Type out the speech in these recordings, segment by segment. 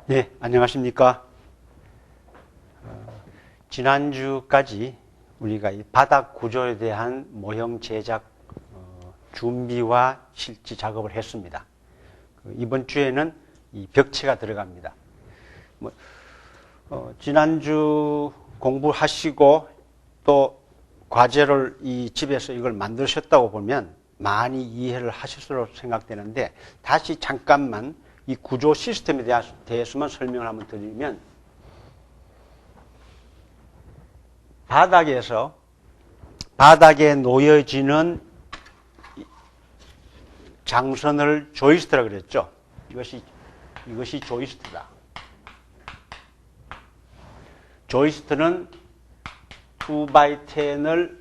네, 안녕하십니까. 지난주까지 우리가 이 바닥 구조에 대한 모형 제작 준비와 실지 작업을 했습니다. 이번 주에는 이 벽체가 들어갑니다. 지난주 공부하시고 또 과제를 이 집에서 이걸 만드셨다고 보면 많이 이해를 하셨으로 생각되는데, 다시 잠깐만 이 구조 시스템에 대해서만 설명을 한번 드리면, 바닥에 놓여지는 장선을 조이스트라고 그랬죠. 이것이 조이스트다. 조이스트는 2x10을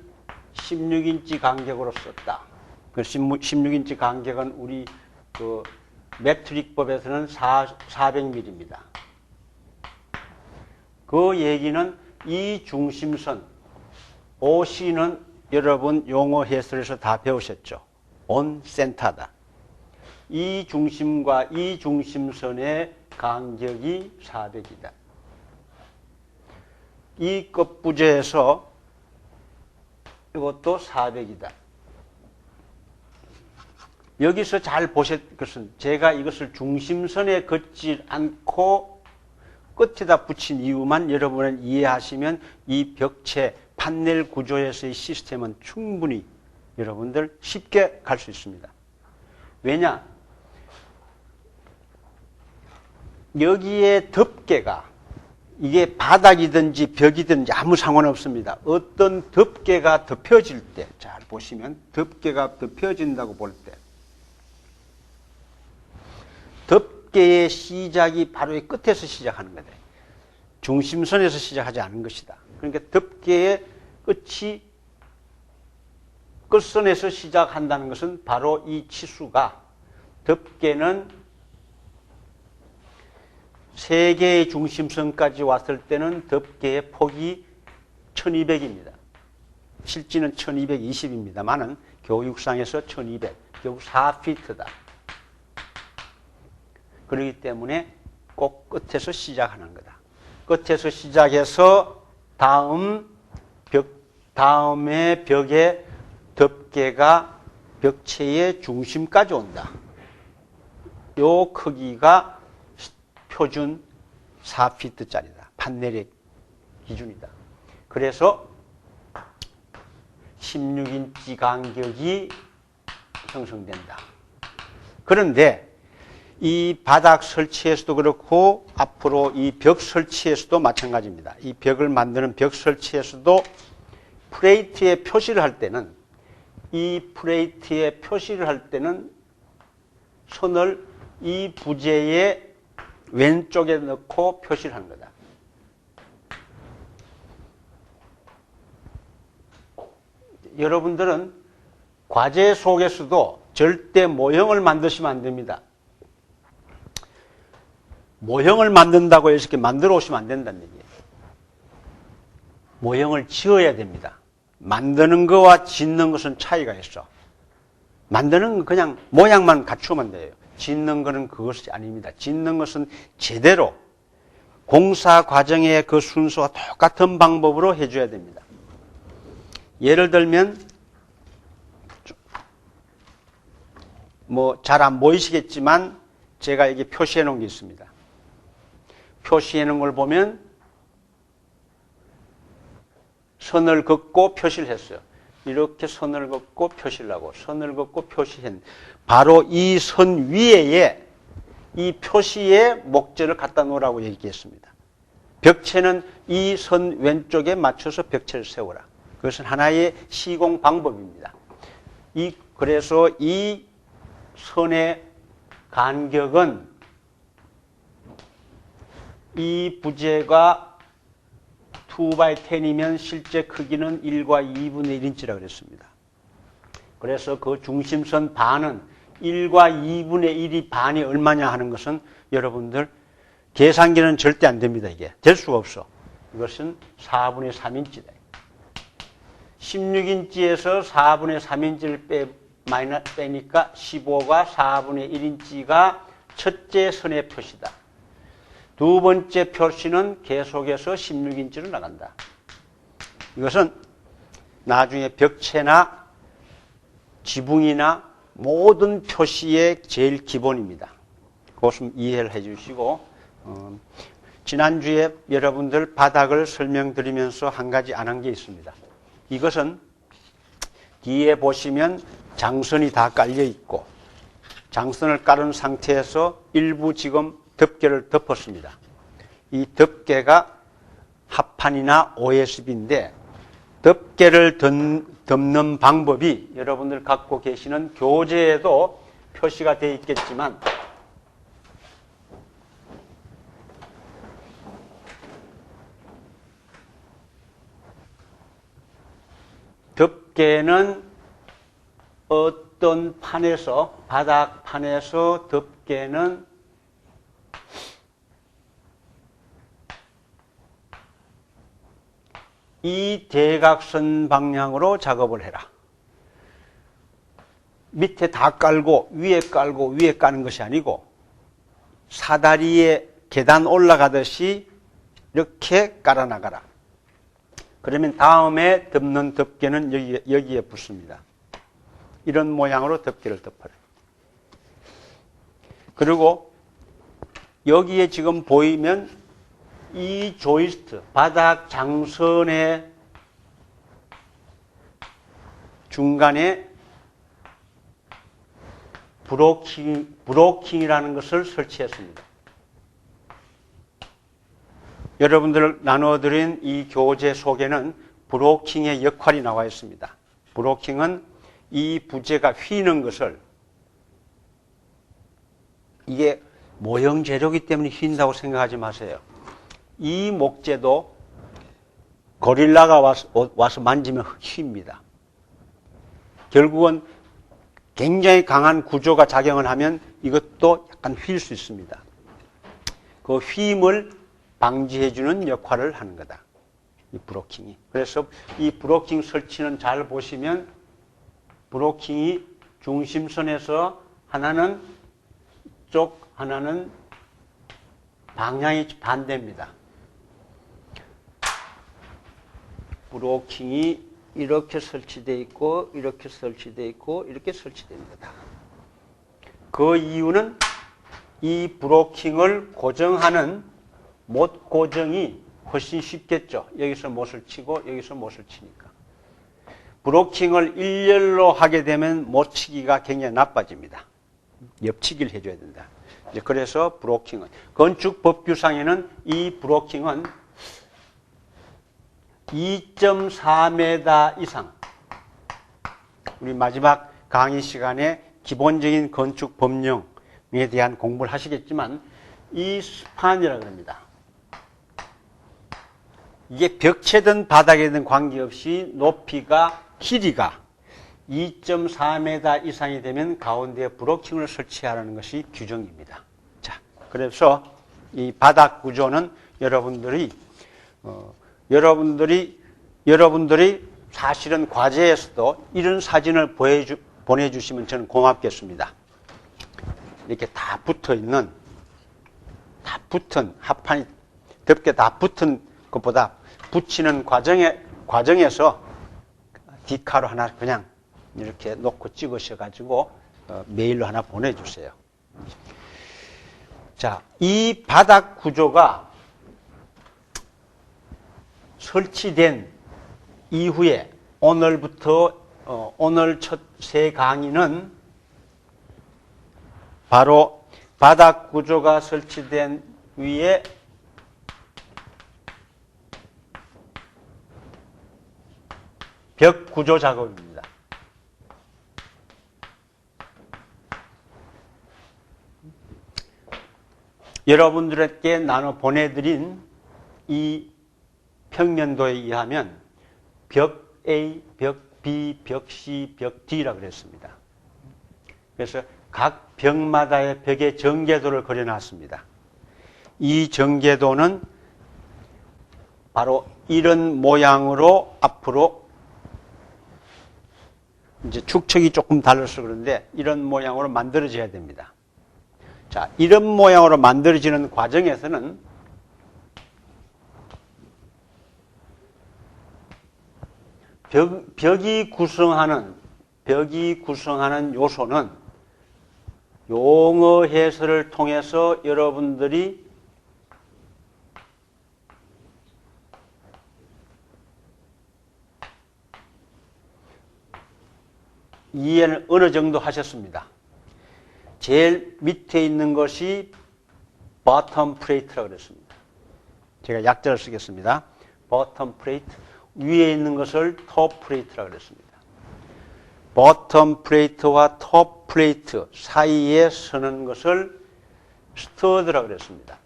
16인치 간격으로 썼다. 그 16인치 간격은 우리 그 메트릭법에서는 400mm입니다. 그 얘기는 이 중심선, OC는 여러분 용어 해설에서 다 배우셨죠. on 센터다. 이 중심과 이 중심선의 간격이 400이다. 이 끝부재에서 이것도 400이다. 여기서 잘 보실 것은, 제가 이것을 중심선에 긋지 않고 끝에다 붙인 이유만 여러분은 이해하시면 이 벽체 판넬 구조에서의 시스템은 충분히 여러분들 쉽게 갈 수 있습니다. 왜냐? 여기에 덮개가, 이게 바닥이든지 벽이든지 아무 상관없습니다. 어떤 덮개가 덮여질 때, 잘 보시면 덮개가 덮여진다고 볼 때, 덮개의 시작이 바로 이 끝에서 시작하는 거다. 중심선에서 시작하지 않은 것이다. 그러니까 덮개의 끝이 끝선에서 시작한다는 것은 바로 이 치수가, 덮개는 세 개의 중심선까지 왔을 때는 덮개의 폭이 1200입니다. 실지는 1220입니다만은 교육상에서 1200, 결국 4피트다. 그렇기 때문에 꼭 끝에서 시작하는 거다. 끝에서 시작해서 다음에 벽에 덮개가 벽체의 중심까지 온다. 요 크기가 표준 4피트짜리다. 판넬의 기준이다. 그래서 16인치 간격이 형성된다. 그런데 이 바닥 설치에서도 그렇고 앞으로 이 벽 설치에서도 마찬가지입니다. 이 벽을 만드는 벽 설치에서도 프레이트에 표시를 할 때는, 선을 이 부재의 왼쪽에 넣고 표시를 한 거다. 여러분들은 과제 속에서도 절대 모형을 만드시면 안 됩니다. 모형을 만든다고 해서 이렇게 만들어 오시면 안 된다는 얘기예요. 모형을 지어야 됩니다. 만드는 거와 짓는 것은 차이가 있어. 만드는 건 그냥 모양만 갖추면 돼요. 짓는 것은 그것이 아닙니다. 짓는 것은 제대로 공사 과정의 그 순서와 똑같은 방법으로 해줘야 됩니다. 예를 들면, 잘 안 보이시겠지만 제가 여기 표시해 놓은 게 있습니다. 표시해 놓은 걸 보면 선을 긋고 표시를 했어요. 이렇게 선을 긋고 표시를 하고, 선을 긋고 표시한, 바로 이 선 위에 이 표시의 목재를 갖다 놓으라고 얘기했습니다. 벽체는 이 선 왼쪽에 맞춰서 벽체를 세우라. 그것은 하나의 시공 방법입니다. 그래서 이 선의 간격은 이 부재가 2x10이면 실제 크기는 1과 2분의 1인치라고 그랬습니다. 그래서 그 중심선 반은 1과 2분의 1이 반이 얼마냐 하는 것은 여러분들 계산기는 절대 안 됩니다. 이게 될 수가 없어. 이것은 4분의 3인치다. 16인치에서 4분의 3인치를 빼니까 15가 4분의 1인치가 첫째 선의 표시다. 두 번째 표시는 계속해서 16인치로 나간다. 이것은 나중에 벽체나 지붕이나 모든 표시의 제일 기본입니다. 그것을 이해를 해 주시고, 지난주에 여러분들 바닥을 설명드리면서 한 가지 안 한 게 있습니다. 이것은 뒤에 보시면 장선이 다 깔려 있고, 장선을 깔은 상태에서 일부 지금 덮개를 덮었습니다. 이 덮개가 합판이나 OSB인데, 덮개를 덮는 방법이 여러분들 갖고 계시는 교재에도 표시가 되어 있겠지만, 덮개는 어떤 판에서, 바닥판에서 덮개는 이 대각선 방향으로 작업을 해라. 밑에 다 깔고 위에 까는 것이 아니고 사다리에 계단 올라가듯이 이렇게 깔아나가라. 그러면 다음에 덮는 덮개는 여기에 붙습니다. 이런 모양으로 덮개를 덮어라. 그리고 여기에 지금 보이면 이 조이스트, 바닥 장선의 중간에 브로킹이라는 것을 설치했습니다. 여러분들 나눠드린 이 교재 속에는 브로킹의 역할이 나와 있습니다. 브로킹은 이 부재가 휘는 것을, 이게 모형 재료이기 때문에 휜다고 생각하지 마세요. 이 목재도 고릴라가 와서 만지면 휜니다. 결국은 굉장히 강한 구조가 작용을 하면 이것도 약간 휠 수 있습니다. 그 휨을 방지해주는 역할을 하는 거다. 이 브로킹이. 그래서 이 브로킹 설치는 잘 보시면 브로킹이 중심선에서 하나는 이쪽, 하나는 방향이 반대입니다. 브로킹이 이렇게 설치되어 있고, 이렇게 설치되어 있고, 이렇게 설치됩니다. 그 이유는 이 브로킹을 고정하는 못 고정이 훨씬 쉽겠죠. 여기서 못을 치고, 여기서 못을 치니까. 브로킹을 일렬로 하게 되면 못 치기가 굉장히 나빠집니다. 옆치기를 해줘야 된다. 이제 그래서 브로킹은, 건축 법규상에는 이 브로킹은 2.4m 이상, 우리 마지막 강의 시간에 기본적인 건축 법령에 대한 공부를 하시겠지만 이 스판이라고 합니다. 이게 벽체든 바닥에든 관계없이 높이가, 길이가 2.4m 이상이 되면 가운데에 브로킹을 설치하라는 것이 규정입니다. 자, 그래서 이 바닥 구조는 여러분들이 사실은 과제에서도 이런 사진을 보내주시면 저는 고맙겠습니다. 이렇게 다 붙어있는, 합판이 덮개 다 붙은 것보다 붙이는 과정에서 디카로 하나 그냥 이렇게 놓고 찍으셔가지고 메일로 하나 보내주세요. 자, 이 바닥 구조가 설치된 이후에 오늘부터 오늘 첫 세 강의는 바로 바닥 구조가 설치된 위에 벽 구조 작업입니다. 여러분들에게 나눠 보내드린 이 평면도에 의하면 벽 A, 벽 B, 벽 C, 벽 D라고 그랬습니다. 그래서 각 벽마다의 벽의 전개도를 그려놨습니다. 이 전개도는 바로 이런 모양으로 앞으로, 이제 축척이 조금 달라서 그런데 이런 모양으로 만들어져야 됩니다. 자, 이런 모양으로 만들어지는 과정에서는 벽이 구성하는 요소는 용어 해설을 통해서 여러분들이 이해는 어느 정도 하셨습니다. 제일 밑에 있는 것이 bottom plate라고 그랬습니다. 제가 약자를 쓰겠습니다. bottom plate. 위에 있는 것을 top plate라고 그랬습니다. bottom plate와 top plate 사이에 서는 것을 stud라고 그랬습니다.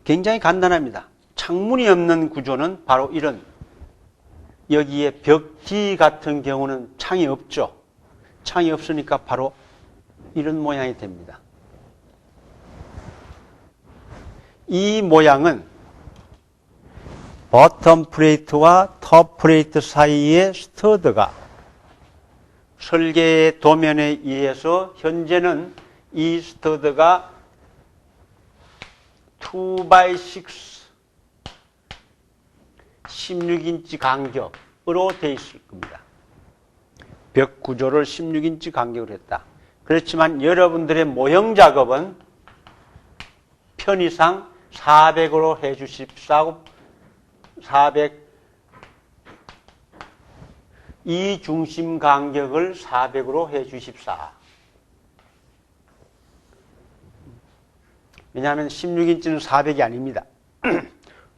굉장히 간단합니다. 창문이 없는 구조는 바로 이런, 여기에 벽지 같은 경우는 창이 없죠. 창이 없으니까 바로 이런 모양이 됩니다. 이 모양은 버텀 플레이트와 톱 플레이트 사이의 스터드가 설계의 도면에 의해서 현재는 이 스터드가 2x6 16인치 간격으로 되어 있을 겁니다. 벽 구조를 16인치 간격으로 했다. 그렇지만 여러분들의 모형 작업은 편의상 400으로 해 주십사고, 400, 이 중심 간격을 400으로 해 주십사. 왜냐하면 16인치는 400이 아닙니다.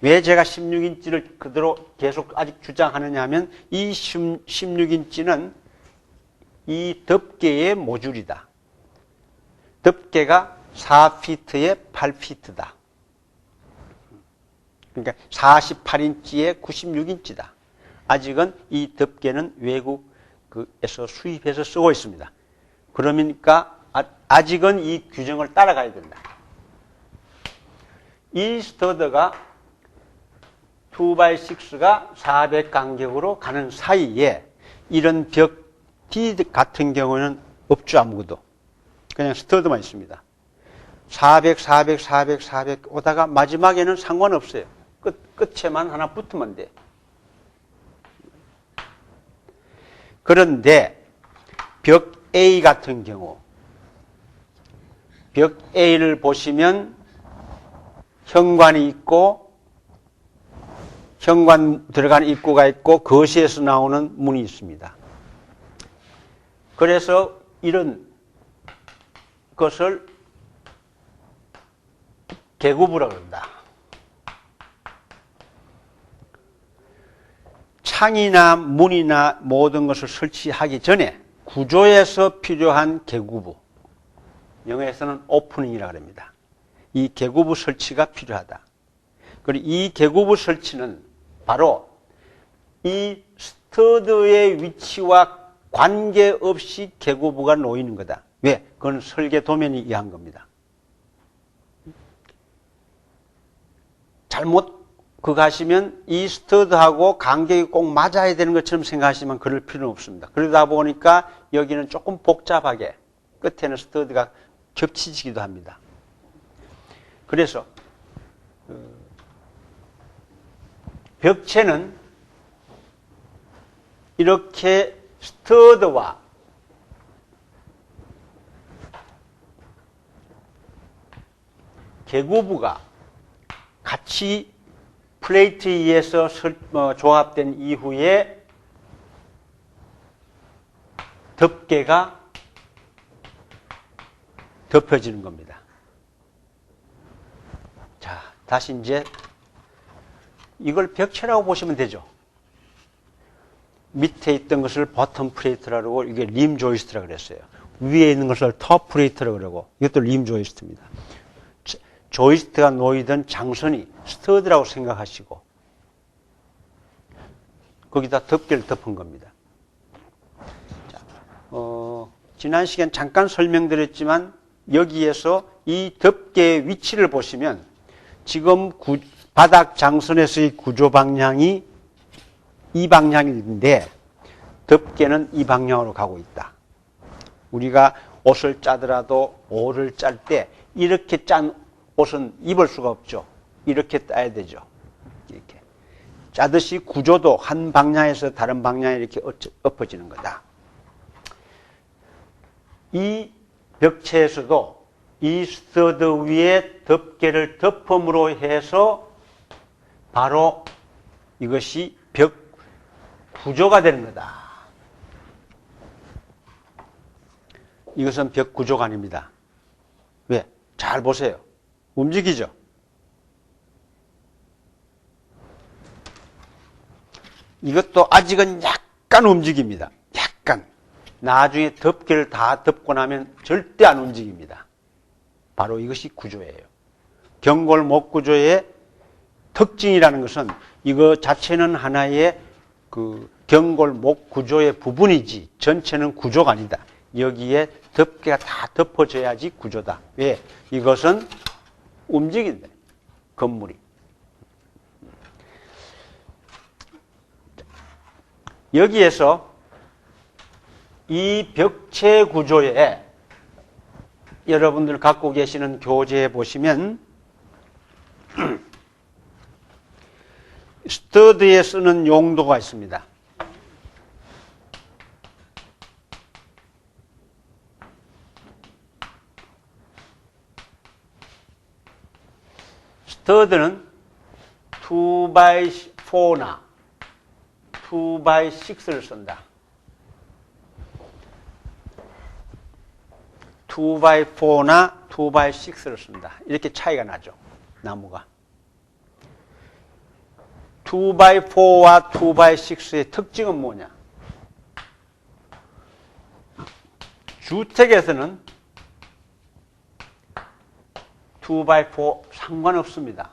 왜 제가 16인치를 그대로 계속 아직 주장하느냐 하면 이 16인치는 이 덮개의 모듈이다. 덮개가 4피트에 8피트다. 그러니까 48인치에 96인치다. 아직은 이 덮개는 외국에서 수입해서 쓰고 있습니다. 그러니까 아직은 이 규정을 따라가야 된다. 이 스터드가 2x6가 400 간격으로 가는 사이에 이런 벽 D 같은 경우는 없죠, 아무것도. 그냥 스터드만 있습니다. 400, 400, 400, 400 오다가 마지막에는 상관없어요. 끝에만 하나 붙으면 돼. 그런데 벽 A 같은 경우, 벽 A를 보시면 현관이 있고, 현관 들어가는 입구가 있고, 거실에서 나오는 문이 있습니다. 그래서 이런 것을 계구부라고 합니다. 창이나 문이나 모든 것을 설치하기 전에 구조에서 필요한 계구부, 영어에서는 오프닝이라고 합니다. 이 계구부 설치가 필요하다. 그리고 이 계구부 설치는 바로 이 스터드의 위치와 관계없이 계구부가 놓이는 거다. 왜? 그건 설계 도면이 의한 겁니다. 잘못 그거 하시면 이 스터드하고 간격이 꼭 맞아야 되는 것처럼 생각하시면 그럴 필요는 없습니다. 그러다 보니까 여기는 조금 복잡하게 끝에는 스터드가 겹치지기도 합니다. 그래서 벽체는 이렇게 스터드와 계구부가 같이 플레이트에 의해서 조합된 이후에 덮개가 덮여지는 겁니다. 자, 다시 이제 이걸 벽체라고 보시면 되죠. 밑에 있던 것을 버텀 플레이트라고, 이게 림 조이스트라고 그랬어요. 위에 있는 것을 톱 플레이트라고 그러고, 이것도 림 조이스트입니다. 조이스트가 놓이던 장선이 스터드라고 생각하시고, 거기다 덮개를 덮은 겁니다. 자, 지난 시간 잠깐 설명드렸지만, 여기에서 이 덮개의 위치를 보시면, 지금 바닥 장선에서의 구조 방향이 이 방향인데, 덮개는 이 방향으로 가고 있다. 우리가 옷을 짜더라도 옷을 짤 때 이렇게 짠 옷은 입을 수가 없죠. 이렇게 따야 되죠. 이렇게 짜듯이 구조도 한 방향에서 다른 방향에 이렇게 엎어지는 거다. 이 벽체에서도 이 스터드 위에 덮개를 덮음으로 해서 바로 이것이 벽 구조가 되는 거다. 이것은 벽 구조가 아닙니다. 왜? 잘 보세요. 움직이죠? 이것도 아직은 약간 움직입니다. 약간. 나중에 덮개를 다 덮고 나면 절대 안 움직입니다. 바로 이것이 구조예요. 경골목 구조의 특징이라는 것은 이거 자체는 하나의 그 경골목 구조의 부분이지 전체는 구조가 아니다. 여기에 덮개가 다 덮어져야지 구조다. 왜? 이것은 움직인다. 건물이. 여기에서 이 벽체 구조에 여러분들 갖고 계시는 교재에 보시면 스터드에 쓰는 용도가 있습니다. 스터드는 2x4나 2x6를 쓴다. 2x4나 2x6를 쓴다. 이렇게 차이가 나죠. 나무가. 2x4와 2x6의 특징은 뭐냐? 주택에서는 2x4 상관없습니다.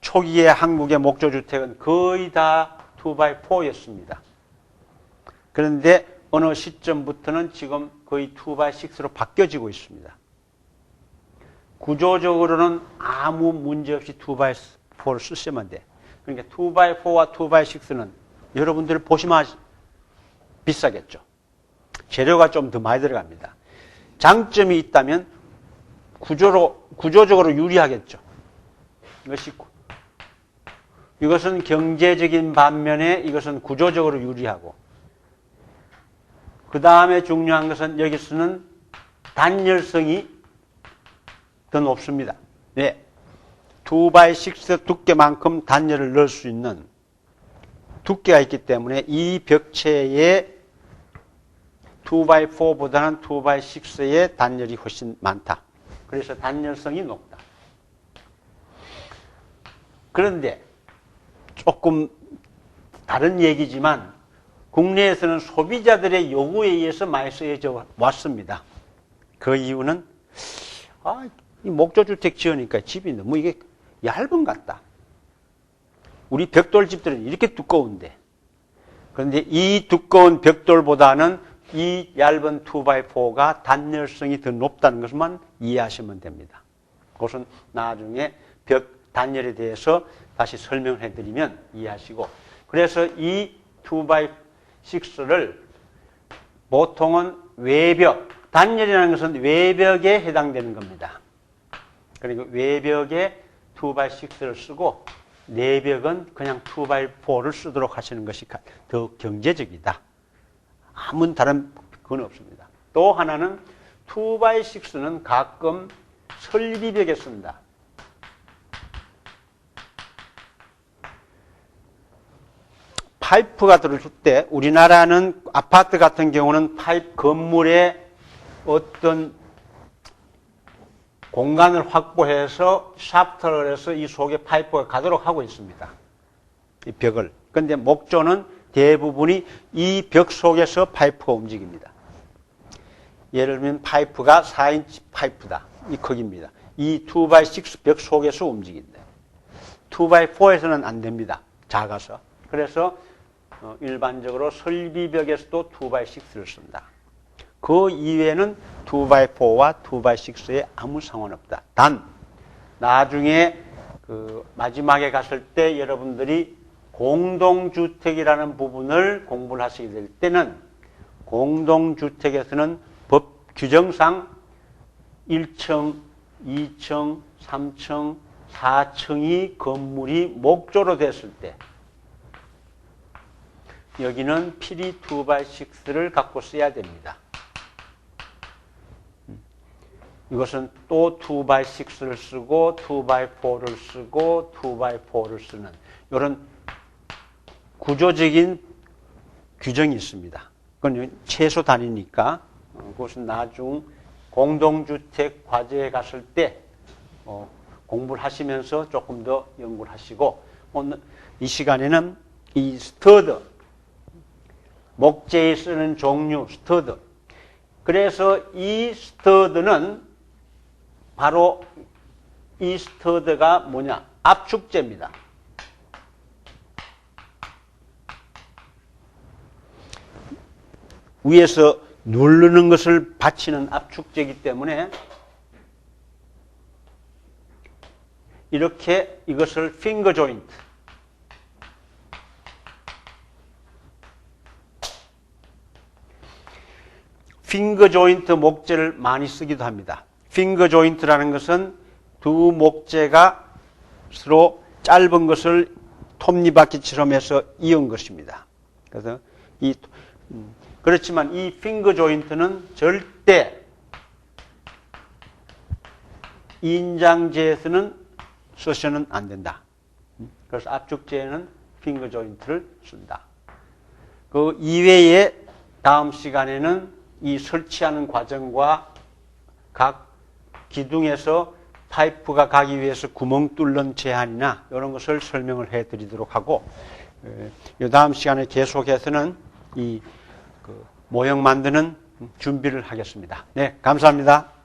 초기에 한국의 목조주택은 거의 다 2x4였습니다. 그런데 어느 시점부터는 지금 거의 2x6로 바뀌어지고 있습니다. 구조적으로는 아무 문제 없이 2x4를 쓰시면 돼. 그러니까 2x4와 2x6는 여러분들 보시면 비싸겠죠. 재료가 좀 더 많이 들어갑니다. 장점이 있다면 구조적으로 유리하겠죠. 이것은 경제적인 반면에 이것은 구조적으로 유리하고, 그 다음에 중요한 것은 여기서는 단열성이 더 높습니다. 네. 2x6 두께만큼 단열을 넣을 수 있는 두께가 있기 때문에 이 벽체에 2x4보다는 2x6의 단열이 훨씬 많다. 그래서 단열성이 높다. 그런데 조금 다른 얘기지만 국내에서는 소비자들의 요구에 의해서 많이 쓰여져 왔습니다. 그 이유는 이 목조주택 지으니까 집이 너무 이게 얇은 것 같다. 우리 벽돌집들은 이렇게 두꺼운데, 그런데 이 두꺼운 벽돌보다는 이 얇은 2x4가 단열성이 더 높다는 것만 이해하시면 됩니다. 그것은 나중에 벽 단열에 대해서 다시 설명을 해드리면 이해하시고, 그래서 이 2x6를 보통은 외벽, 단열이라는 것은 외벽에 해당되는 겁니다. 그러니까 외벽에 2x6를 쓰고 내벽은 그냥 2x4를 쓰도록 하시는 것이 더 경제적이다. 아무 다른 건 없습니다. 또 하나는 2x6는 가끔 설비벽에 쓴다. 파이프가 들어올 때 우리나라는 아파트 같은 경우는 건물에 어떤 공간을 확보해서 샤프트를 해서 이 속에 파이프가 가도록 하고 있습니다. 이 벽을. 그런데 목조는 대부분이 이 벽 속에서 파이프가 움직입니다. 예를 들면 파이프가 4인치 파이프다. 이 크기입니다. 이 2x6 벽 속에서 움직인다. 2x4에서는 안 됩니다. 작아서. 그래서 일반적으로 설비벽에서도 2x6를 쓴다. 그 이외에는 2x4와 2x6에 아무 상관없다. 단 나중에 마지막에 갔을 때 여러분들이 공동주택이라는 부분을 공부를 하시게 될 때는 공동주택에서는 법 규정상 1층, 2층, 3층, 4층이 건물이 목조로 됐을 때 여기는 필히 2x6를 갖고 써야 됩니다. 이것은 또 2x6를 쓰고 2x4를 쓰고 2x4를 쓰는 이런 구조적인 규정이 있습니다. 그건 최소 단위니까 그것은 나중 공동주택 과제에 갔을 때 공부를 하시면서 조금 더 연구를 하시고 오늘 이 시간에는 이 스터드 목재에 쓰는 종류 스터드 그래서 이 스터드는 바로 이 스터드가 뭐냐 압축재입니다. 위에서 누르는 것을 받치는 압축재이기 때문에 이렇게 이것을 핑거 조인트 핑거 조인트 목재를 많이 쓰기도 합니다. 핑거 조인트라는 것은 두 목재가 서로 짧은 것을 톱니바퀴처럼 해서 이은 것입니다. 그래서 그렇지만 이 핑거 조인트는 절대 인장재에서는 써서는 안 된다. 그래서 압축재에는 핑거 조인트를 쓴다. 그 이외에 다음 시간에는 이 설치하는 과정과 각 기둥에서 파이프가 가기 위해서 구멍 뚫는 제한이나 이런 것을 설명을 해 드리도록 하고 이 다음 시간에 계속해서는 이 모형 만드는 준비를 하겠습니다. 네, 감사합니다.